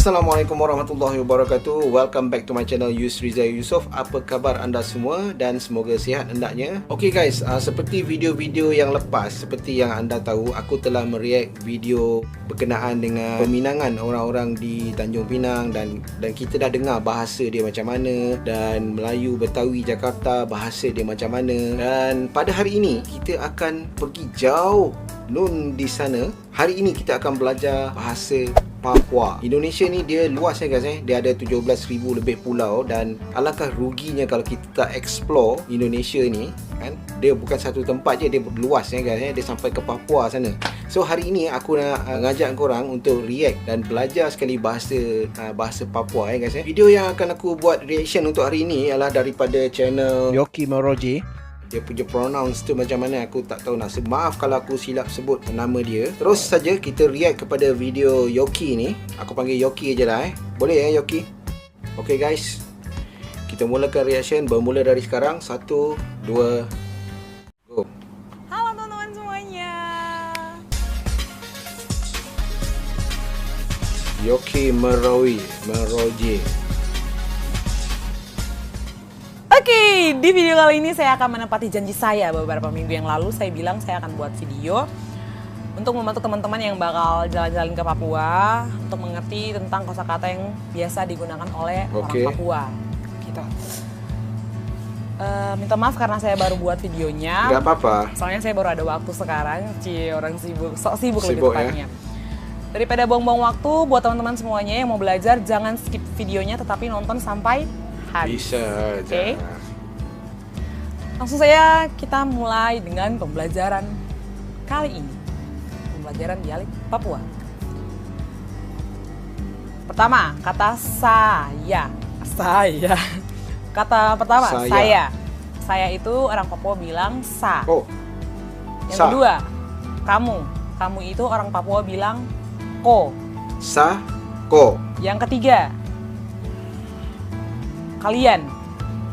Assalamualaikum warahmatullahi wabarakatuh. Welcome back to my channel Yusriza Yusof. Apa khabar anda semua dan semoga sihat hendaknya. Okay guys, seperti video-video yang lepas, seperti yang anda tahu, aku telah mereact video berkenaan dengan peminangan orang-orang di Tanjung Pinang dan kita dah dengar bahasa dia macam mana, dan Melayu, Betawi, Jakarta bahasa dia macam mana. Dan pada hari ini kita akan pergi jauh nun di sana. Hari ini kita akan belajar bahasa Papua. Indonesia ni dia luas guys. Dia ada 17,000 lebih pulau, dan alangkah ruginya kalau kita tak explore Indonesia ni kan. Dia bukan satu tempat je, dia luas guys. Dia sampai ke Papua sana. So hari ini aku nak ngajak korang untuk react dan belajar sekali bahasa Papua guys. Video yang akan aku buat reaction untuk hari ini ialah daripada channel Yoki Meroji. Dia punya pronounce tu macam mana aku tak tahu nak. Maaf kalau aku silap sebut nama dia. Terus saja kita react kepada video Yoki ni. Aku panggil Yoki je lah Boleh Yoki? Okay guys, kita mulakan reaction bermula dari sekarang. 1, 2, go. Halo teman-teman semuanya. Yoki Meroji. Oke, di video kali ini saya akan menepati janji saya. Beberapa minggu yang lalu saya bilang saya akan buat video untuk membantu teman-teman yang bakal jalan-jalan ke Papua untuk mengerti tentang kosakata yang biasa digunakan oleh orang Papua. Gitu. Minta maaf karena saya baru buat videonya. Gak apa-apa. Soalnya saya baru ada waktu sekarang. Orang sibuk, sok sibuk lebih tepatnya. Ya? Daripada buang-buang waktu, buat teman-teman semuanya yang mau belajar, jangan skip videonya tetapi nonton sampai habis. Bisa aja. Okay. Langsung saja kita mulai dengan pembelajaran kali ini. Pembelajaran dialek Papua. Pertama, kata saya. Kata pertama, saya. Saya itu orang Papua bilang sa. Oh. Yang kedua, kamu. Kamu itu orang Papua bilang ko. Sa, ko. Yang ketiga, kalian.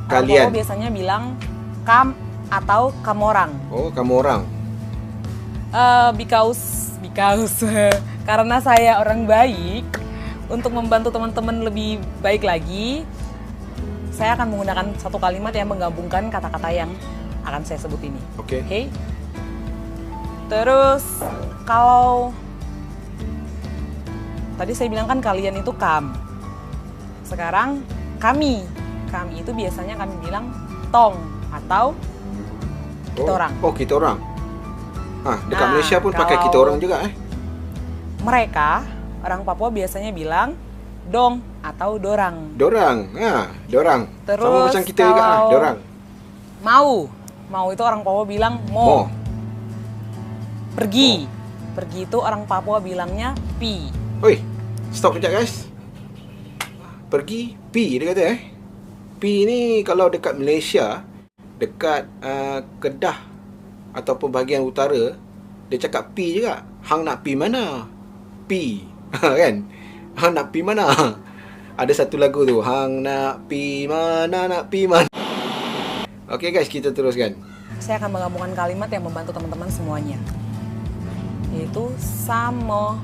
Orang Papua biasanya bilang kam atau kamorang. Oh, kamu orang. Because karena saya orang baik, untuk membantu teman-teman lebih baik lagi, saya akan menggunakan satu kalimat yang menggabungkan kata-kata yang akan saya sebut ini. Oke. Okay? Terus kalau tadi saya bilang kan kalian itu kam. Sekarang kami. Kami itu biasanya kami bilang tong atau kita orang. Oh, kita orang. Dekat Malaysia pun pakai kita orang juga Mereka, orang Papua biasanya bilang dong atau dorang. Dorang. Dorang. Terus sama macam kita juga dorang. Mau itu orang Papua bilang mo. Pergi. Pergi itu orang Papua bilangnya pi. Oi, stop sekejap guys. Pergi, pi dia kata Pi ni kalau dekat Malaysia, dekat Kedah ataupun bahagian utara, dia cakap pi juga. Hang nak pi mana? Pi. Kan? Hang nak pi mana? Ada satu lagu tu, hang nak pi mana, nak pi mana. Okay guys, kita teruskan. Saya akan menggabungkan kalimat yang membantu teman-teman semuanya. Yaitu samo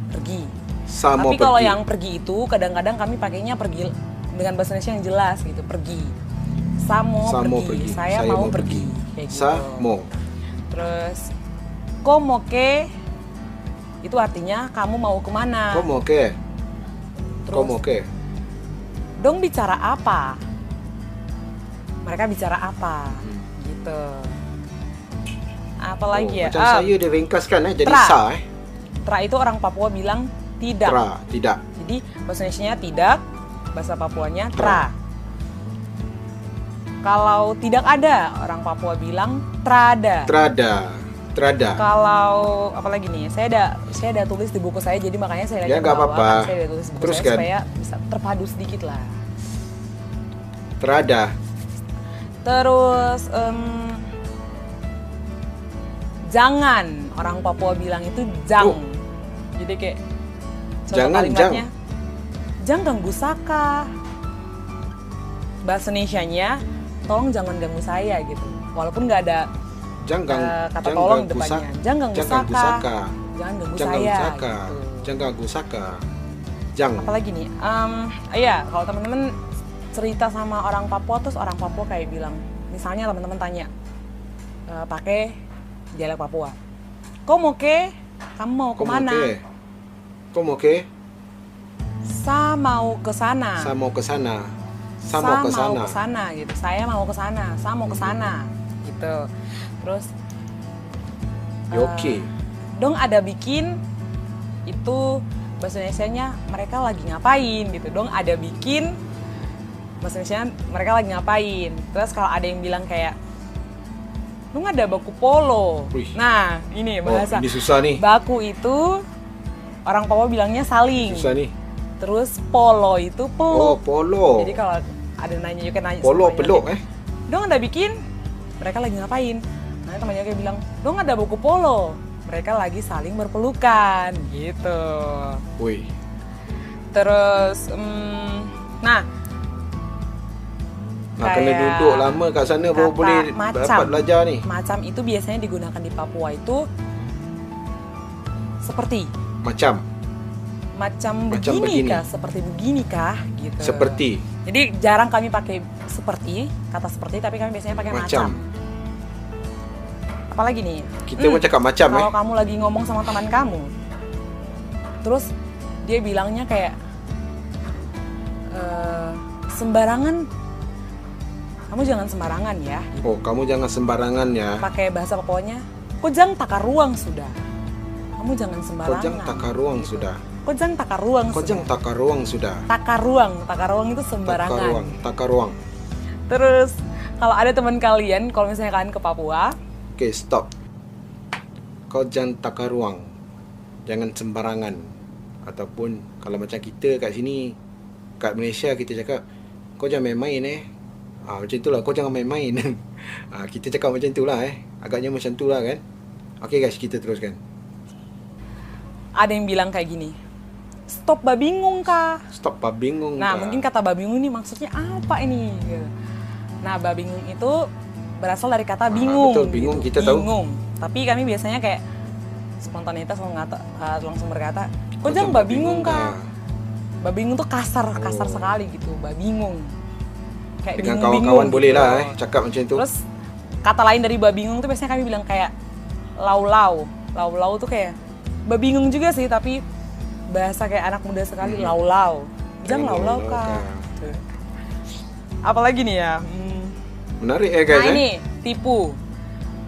pergi. Samo Tapi pergi. kalau yang pergi itu kadang-kadang kami pakainya pergi dengan bahasa Indonesia yang jelas gitu, pergi. Samo pergi. Saya mau pergi. Kayak gitu. Samo. Terus como que itu artinya kamu mau kemana. Como que? Terus Como que? dong bicara apa? Mereka bicara apa? Gitu. Apalagi ya? Macam saya diringkaskan jadi tra. sa Tra itu orang Papua bilang tidak. Tra, tidak. Jadi bahasa Indonesianya tidak, bahasa Papuanya tra. Kalau tidak ada, orang Papua bilang trada. Trada. Kalau apalagi nih, saya ada tulis di buku saya, jadi makanya saya Ya, lihat nggak apa-apa. Saya ada tulis di buku Teruskan. saya supaya bisa terpadu sedikit lah. Trada. Terus jangan, orang Papua bilang itu jang. Jadi kayak contoh Jangan, kalimatnya, jang ganggu saka. Bahasa Indonesianya, tolong jangan ganggu saya gitu. Walaupun nggak ada kata tolong depannya. Jangan ganggu saka. Jangan ganggu saya. Jangan ganggu saka. Jang. Apalagi nih, iya kalau teman-teman cerita sama orang Papua, terus orang Papua kayak bilang, misalnya teman-teman tanya, pakai dialek Papua, kau mau ke? Kamu mau kemana? Kau mau ke? Sa mau ke sana. Sa mau ke sana. Sa Sa mau ke mau sana. ke sana gitu. Saya mau ke sana. Sa mau ke sana gitu. Terus Yoki. dong ada bikin itu bahasa Indonesianya mereka lagi ngapain gitu. Dong ada bikin bahasa Indonesianya mereka lagi ngapain. Terus kalau ada yang bilang kayak dong ada baku polo. Wih. Nah, ini bahasa. Ini susah nih. Baku itu orang Papua bilangnya saling. Susah nih. Terus polo itu Oh, peluk. polo. Jadi kalau ada nanya Yoke nanya Polo sama peluk Yoke, dong ada bikin mereka lagi ngapain? Nah temannya Yoke bilang dong ada buku polo mereka lagi saling berpelukan gitu. Wih. Terus nah Kena kayak duduk lama kat sana baru kata boleh macam. dapat belajar ni. Macam itu biasanya digunakan di Papua itu seperti Macam begini begini. kah, seperti begini kah gitu. Seperti. Jadi jarang kami pakai seperti, kata seperti, tapi kami biasanya pakai macam. Apalagi nih? Kita pun cakap macam Kalau kamu lagi ngomong sama teman kamu, terus dia bilangnya kayak sembarangan, kamu jangan sembarangan ya. Oh, kamu jangan sembarangan ya. Pakai bahasa Papuanya, kojang takar ruang sudah. Kamu jangan sembarangan. Kojang takar ruang sudah. Kojang takar ruang Kojang sudah. takar ruang sudah. Takar ruang itu sembarangan. Takar ruang. Terus kalau ada teman kalian, kalau misalnya kalian ke Papua, Okay, stop. Kau jangan takar ruang. Jangan sembarangan. Ataupun kalau macam kita kat sini, kat Malaysia kita cakap, kau jangan main-main macam itulah, kau jangan main-main. Kita cakap macam itulah Agaknya macam itulah kan. Okay guys, kita teruskan. ada yang bilang kayak gini, stop babingung kah? Stop babingung. Nah mungkin kata babingung ini maksudnya apa ini? Nah babingung itu berasal dari kata bingung. Betul, bingung gitu. kita tahu. Bingung. Tapi kami biasanya kayak spontanitas langsung berkata, kok jangan babingung kah? Babingung tuh kasar sekali gitu, babingung. Kayak Dengan bingung-bingung kawan-kawan gitu. boleh lah cakap macam tu. Terus kata lain dari babingung tuh biasanya kami bilang kayak lau-lau. Lau-lau tuh kayak babingung juga sih, tapi bahasa kayak anak muda sekali, lau-lau. Jangan lau-lau kah? Gitu. Apalagi nih ya? Menarik guys. Nah ini, tipu.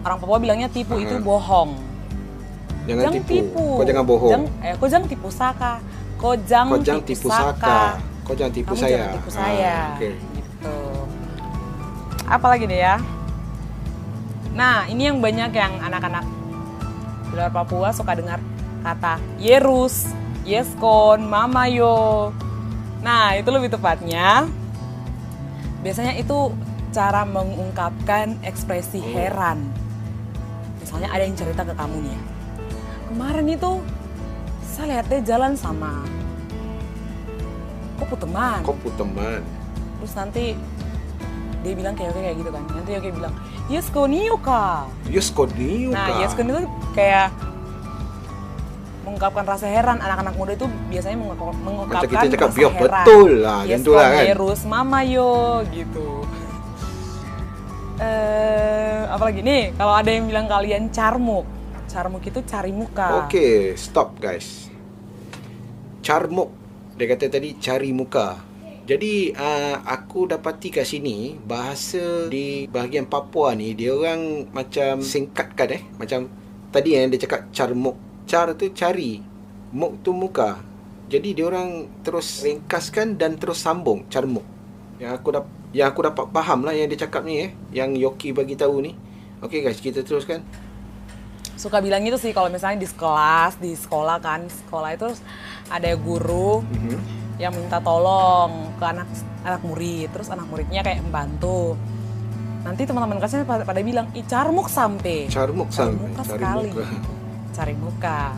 Orang Papua bilangnya tipu itu bohong. Jangan tipu. Kau jangan bohong. Kau jangan tipu saka. Kau jangan tipu saka. Kau jangan tipu Kamu saya. jangan tipu saya. Okay. Gitu. Apalagi nih ya? Nah, ini yang banyak yang anak-anak di luar Papua suka dengar kata Yerus, Yeskon, Mamayo. Nah, itu lebih tepatnya. Biasanya itu cara mengungkapkan ekspresi heran. Misalnya ada yang cerita ke kamu nih ya. Kemarin itu saya lihat dia jalan sama kopu teman. Terus nanti dia bilang kayak gitu kan. Nanti Yoke bilang, Yeskoniyo ka. Nah, Yeskon itu kayak mengungkapkan rasa heran. Anak-anak muda itu biasanya mengungkapkan Macam kita cakap rasa biar heran. betul lah, tentu lah kan. Yerus, mama yo, gitu. Apalagi nih, kalau ada yang bilang kalian carmuk. Carmuk itu cari muka. Okay, stop guys. Carmuk. Dia kata tadi cari muka. Jadi aku dapati kat sini bahasa di bahagian Papua ni dia orang macam singkatkan macam tadi dia cakap carmuk. Car tu cari, muk tu muka. Jadi dia orang terus ringkaskan dan terus sambung carmuk. Yang aku dapat faham lah yang dia cakap ni yang Yoki bagi tahu ni. Okay guys, kita teruskan. Suka bilang gitu sih kalau misalnya di sekolah kan, sekolah itu ada guru yang minta tolong ke anak murid, terus anak muridnya kayak membantu. Nanti teman-teman kelasnya pada bilang, carmuk sampai. Carmuk sampai. Sekali. Cari muka.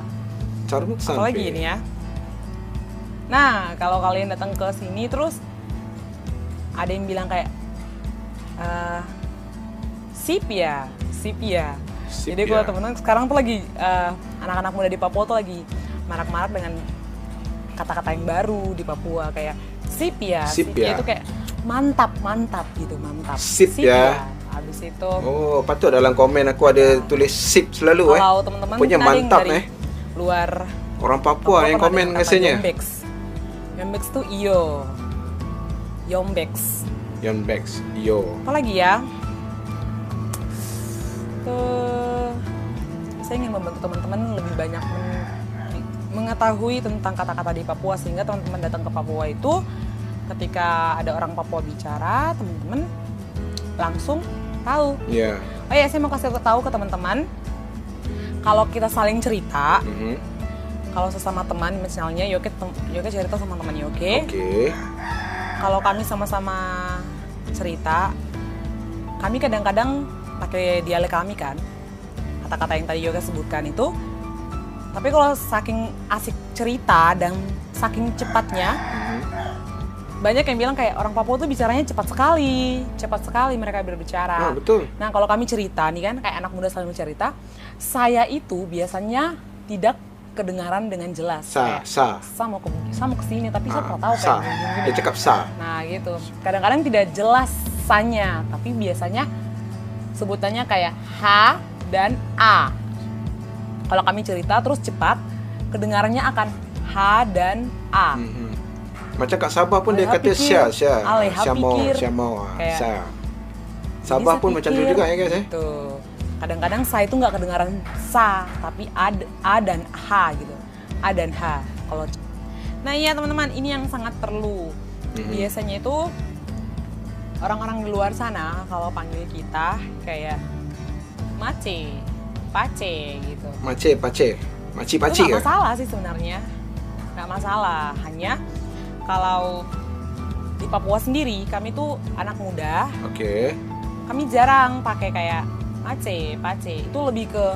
Carmuk sampai. Apalagi ini ya. Nah, kalau kalian datang ke sini terus ada yang bilang kayak sip ya. Jadi kalau teman-teman sekarang tuh lagi anak-anak muda di Papua tuh lagi marak-marak dengan kata-kata yang baru di Papua kayak sip ya. Sip ya. Itu kayak mantap gitu, mantap. Sip ya. Habis itu Oh, patut dalam komen aku ada tulis sip selalu kalau teman-teman Punya mungkin ada yang mantap dari luar Orang Papua yang pernah komen dengar kata rasanya. Yombex. Yombex tuh iyo. Yombex. Yonbex, yo. Apa lagi ya? Saya ingin membantu teman-teman lebih banyak mengetahui tentang kata-kata di Papua sehingga teman-teman datang ke Papua itu ketika ada orang Papua bicara, teman-teman langsung tahu. Iya. Oh ya, saya mau kasih tahu ke teman-teman kalau kita saling cerita, kalau sesama teman misalnya Yoke cerita sama teman Yoke. Oke. Kalau kami sama-sama cerita, kami kadang-kadang pakai dialek kami kan, kata-kata yang tadi Yoga sebutkan itu. Tapi kalau saking asik cerita dan saking cepatnya, banyak yang bilang kayak orang Papua tuh bicaranya cepat sekali mereka berbicara. Betul. Nah kalau kami cerita nih kan, kayak anak muda selalu cerita, saya itu biasanya tidak kedengaran dengan jelas. Sa mau ke sini tapi saya pernah tahu kayak gini. Dia cakap sa. Nah gitu. Kadang-kadang tidak jelas sanya, tapi biasanya sebutannya kayak H dan A. Kalau kami cerita terus cepat, kedengarannya akan H dan A. Macam Kak Sabah pun dia kata Sya. Syamau. Sabah pun macam tu juga ya guys. Gitu. Kadang-kadang sa itu nggak kedengaran sa, tapi A dan H gitu. A dan H. Nah iya teman-teman, ini yang sangat perlu. Biasanya itu orang-orang di luar sana kalau panggil kita kayak mace, pace gitu. Maci, Itu nggak masalah sih sebenarnya. Nggak masalah, hanya kalau di Papua sendiri, kami tuh anak muda. Oke. Kami jarang pakai kayak mace, pace. Itu lebih ke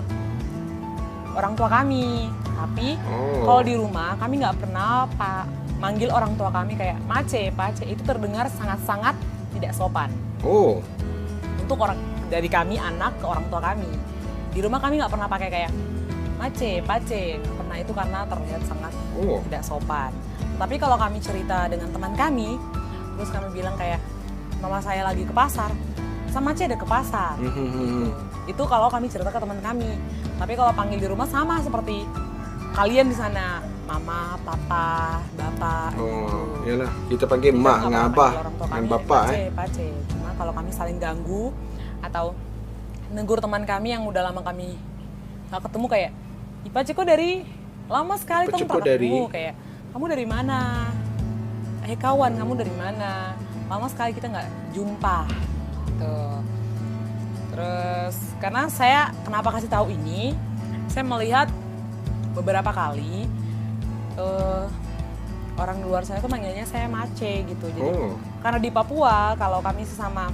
orang tua kami. Tapi kalau di rumah kami nggak pernah manggil orang tua kami kayak mace, pace. Itu terdengar sangat-sangat tidak sopan. Untuk orang dari kami anak ke orang tua kami. Di rumah kami nggak pernah pakai kayak mace, pace. Nggak pernah, itu karena terlihat sangat tidak sopan. Tapi kalau kami cerita dengan teman kami, terus kami bilang kayak mama saya lagi ke pasar, sama Mace ada ke pasar. Gitu. Itu kalau kami cerita ke teman kami. Tapi kalau panggil di rumah sama seperti kalian di sana, mama, papa, bapak. Iyalah, kita panggil mak dengan abah dengan bapak. Pace. Cuma kalau kami saling ganggu atau negur teman kami yang udah lama kami nggak ketemu kayak, Ipa Ciko dari lama sekali kamu pernah ketemu kayak, kamu dari mana? Kawan, kamu dari mana? Lama sekali kita nggak jumpa. Tuh. Terus karena saya kenapa kasih tahu ini? Saya melihat beberapa kali orang luar sana tuh manggilnya saya Mace gitu. Jadi karena di Papua kalau kami sesama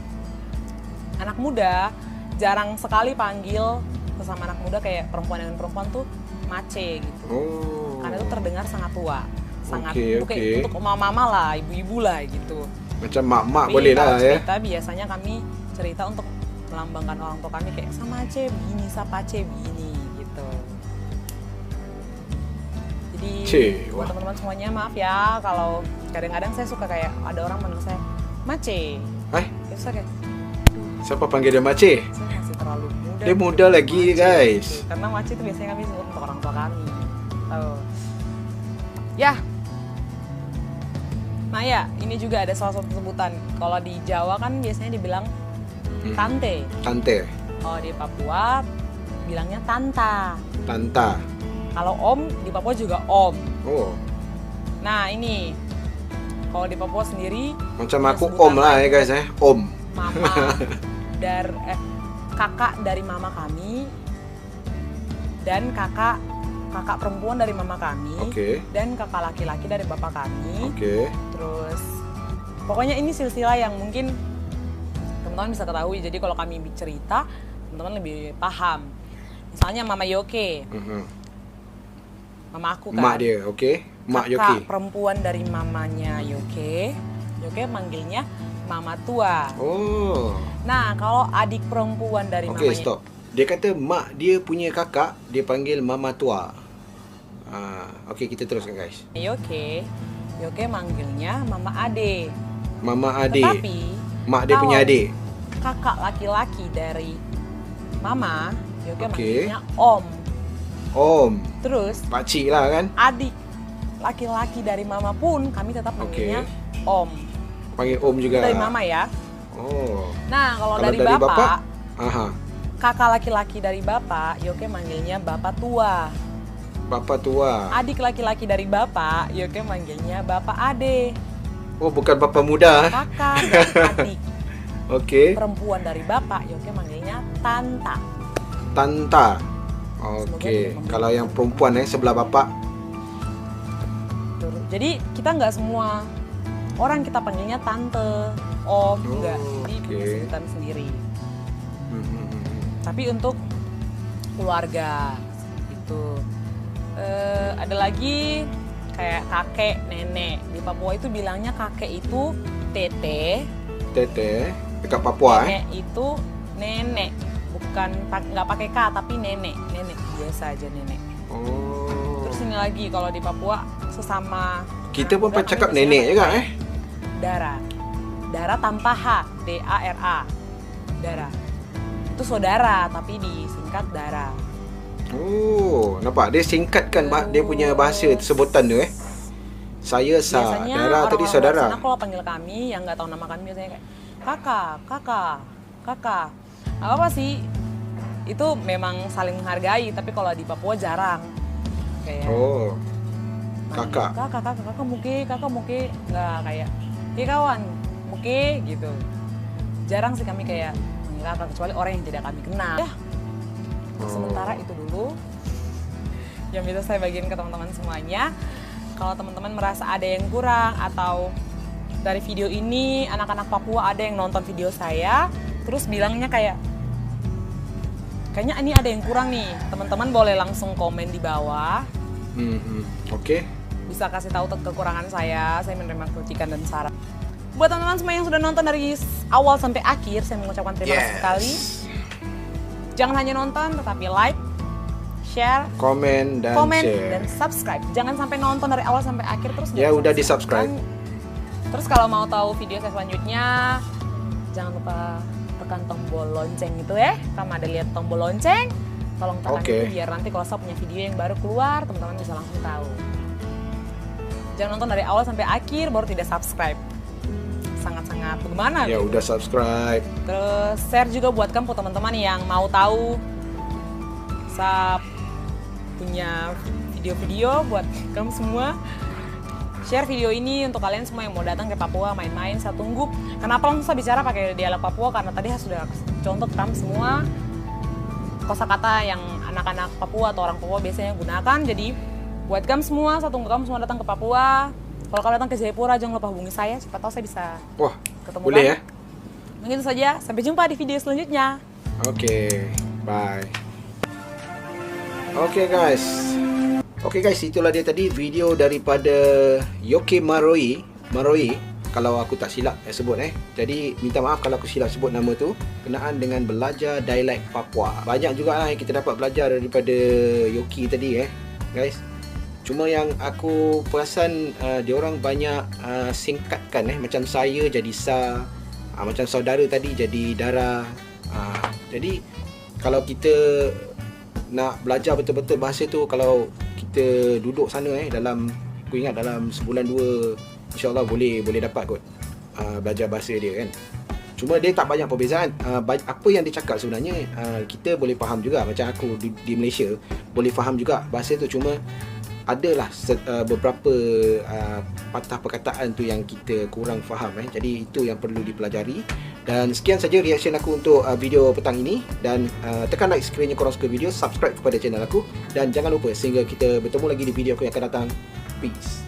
anak muda jarang sekali panggil sesama anak muda kayak perempuan dengan perempuan tuh Mace gitu. Karena itu terdengar sangat tua. Sangat untuk mama-mama lah, ibu-ibu lah gitu. Macam mak-mak boleh lah ya. Cerita biasanya kami cerita untuk melambangkan orang tua kami kayak sama Aceh begini, Sapace begini gitu. Jadi buat teman-teman semuanya maaf ya kalau kadang-kadang saya suka kayak ada orang manggil saya Mace. Terus saya kayak, siapa panggil dia Mace? Saya masih terlalu muda. Dia muda lagi Mace, guys. Gitu. Karena Mace itu biasanya kami sebut untuk orang tua kami. Ya. Nah ya, ini juga ada salah satu sebutan. Kalau di Jawa kan biasanya dibilang tante. Tante. Kalau di Papua bilangnya tanta. Tanta. Kalau om di Papua juga om. Nah ini kalau di Papua sendiri macam aku om lah ya guys om. Mama kakak dari mama kami dan kakak perempuan dari mama kami, dan kakak laki-laki dari bapak kami. Terus pokoknya ini silsilah yang mungkin teman-teman bisa ketahui. Jadi kalau kami cerita, teman-teman lebih paham. Misalnya Mama Yoke, mama aku kan. Mak dia, Mak Yoke. Kakak perempuan dari mamanya Yoke manggilnya Mama Tua. Nah kalau adik perempuan dari mamanya. Stop. Dia kata mak dia punya kakak, dia panggil Mama Tua. Okey, kita teruskan guys. Yoke manggilnya Mama Ade. Mama Ade. Tetapi Mak dia punya kalau adik. kakak laki-laki dari Mama, Yoke Okey. manggilnya Om. Om, Terus pakcik lah kan. adik laki-laki dari Mama pun kami tetap manggilnya Om. Panggil Om juga. Dari Mama ya. Oh. Nah, kalau Kalau dari dari Bapak, bapak? Aha. kakak laki-laki dari Bapak, Yoke manggilnya Bapak Tua. Bapak tua. Adik laki-laki dari Bapak, Yoke manggilnya Bapak Ade. Oh, bukan bapa muda. Kakak dan adik Okey. perempuan dari Bapak, Yoke manggilnya Tanta. Tanta. Okey. Semoga Kalau yang perempuan sebelah bapak. Jadi kita nggak semua orang kita panggilnya tante, om, Oh, enggak. Jadi oke. punya sebutan sendiri. Hmm. Tapi untuk keluarga itu ada lagi kayak kakek, nenek. Di Papua itu bilangnya kakek itu tete, Tete dekat Papua nenek itu nenek. Bukan nggak pakai k tapi nenek, nenek biasa aja nenek. Oh. Terus ini lagi kalau di Papua sesama Kita pun udah cakap kami nenek juga Dara. Dara tanpa H, D-A-R-A. Dara. Itu saudara, tapi disingkat Dara. Oh, nampak dia singkatkan dia punya bahasa sebutan tu Saya Biasanya Dara tadi orang-orang saudara. sana kalau panggil kami, yang nggak tahu nama kami biasanya kayak kakak. Apa sih? Itu memang saling menghargai, tapi kalau di Papua jarang. Kayak Oh, manggil, kakak. kakak muke, nggak kayak kawan, muke gitu. Jarang sih kami kayak manggil kakak, kecuali orang yang tidak kami kenal. Ya, untuk sementara itu dulu yang bisa saya bagiin ke teman-teman semuanya. Kalau teman-teman merasa ada yang kurang atau dari video ini anak-anak Papua ada yang nonton video saya terus bilangnya kayaknya ini ada yang kurang nih, teman-teman boleh langsung komen di bawah. Okey. Bisa kasih tahu kekurangan saya menerima kritikan dan saran. Buat teman-teman semua yang sudah nonton dari awal sampai akhir, saya mengucapkan terima kasih sekali. Jangan hanya nonton, tetapi like, share, Komen dan share. dan subscribe. Jangan sampai nonton dari awal sampai akhir terus nggak Ya, bisa udah di-subscribe. Terus kalau mau tahu video saya selanjutnya, jangan lupa tekan tombol lonceng itu ya. Kamu ada lihat tombol lonceng, tolong tekan Oke. itu biar nanti kalau saya punya video yang baru keluar, teman-teman bisa langsung tahu. Jangan nonton dari awal sampai akhir baru tidak subscribe. Sangat-sangat bagaimana? Ya, gitu. udah subscribe. Terus share juga buat kamu teman-teman yang mau tahu saya punya video-video buat kamu semua. Share video ini untuk kalian semua yang mau datang ke Papua main-main. Saya tunggu. Kenapa langsung saya bicara pakai dialek Papua? Karena tadi saya sudah contoh kamu semua kosakata yang anak-anak Papua atau orang Papua biasanya gunakan. Jadi buat kamu semua, saya tunggu kamu semua datang ke Papua. Kalau kalian datang ke Jayapura jangan lupa hubungi saya. Siapa tahu saya bisa Wah, ketemu boleh kamu. ya? Mungkin itu saja. Sampai jumpa di video selanjutnya. Okey, bye. Okey guys, itulah dia tadi video daripada Yoke Maroi. Kalau aku tak silap sebut Jadi minta maaf kalau aku silap sebut nama tu berkenaan dengan belajar dialek Papua. Banyak jugalah yang kita dapat belajar daripada Yoke tadi guys. Cuma yang aku perasan diorang banyak singkatkan macam saya jadi Sa, macam saudara tadi jadi Dara. Jadi kalau kita nak belajar betul-betul bahasa tu, kalau kita duduk sana dalam, aku ingat dalam sebulan 2 insya-Allah boleh dapat kot belajar bahasa dia kan. Cuma dia tak banyak perbezaan. Apa yang dia cakap sebenarnya kita boleh faham juga. Macam aku di Malaysia boleh faham juga bahasa tu, cuma adalah beberapa patah perkataan tu yang kita kurang faham Jadi itu yang perlu dipelajari. Dan sekian saja reaction aku untuk video petang ini. Dan tekan like sekiranya korang suka video, subscribe kepada channel aku, dan jangan lupa sehingga kita bertemu lagi di video aku yang akan datang. Peace.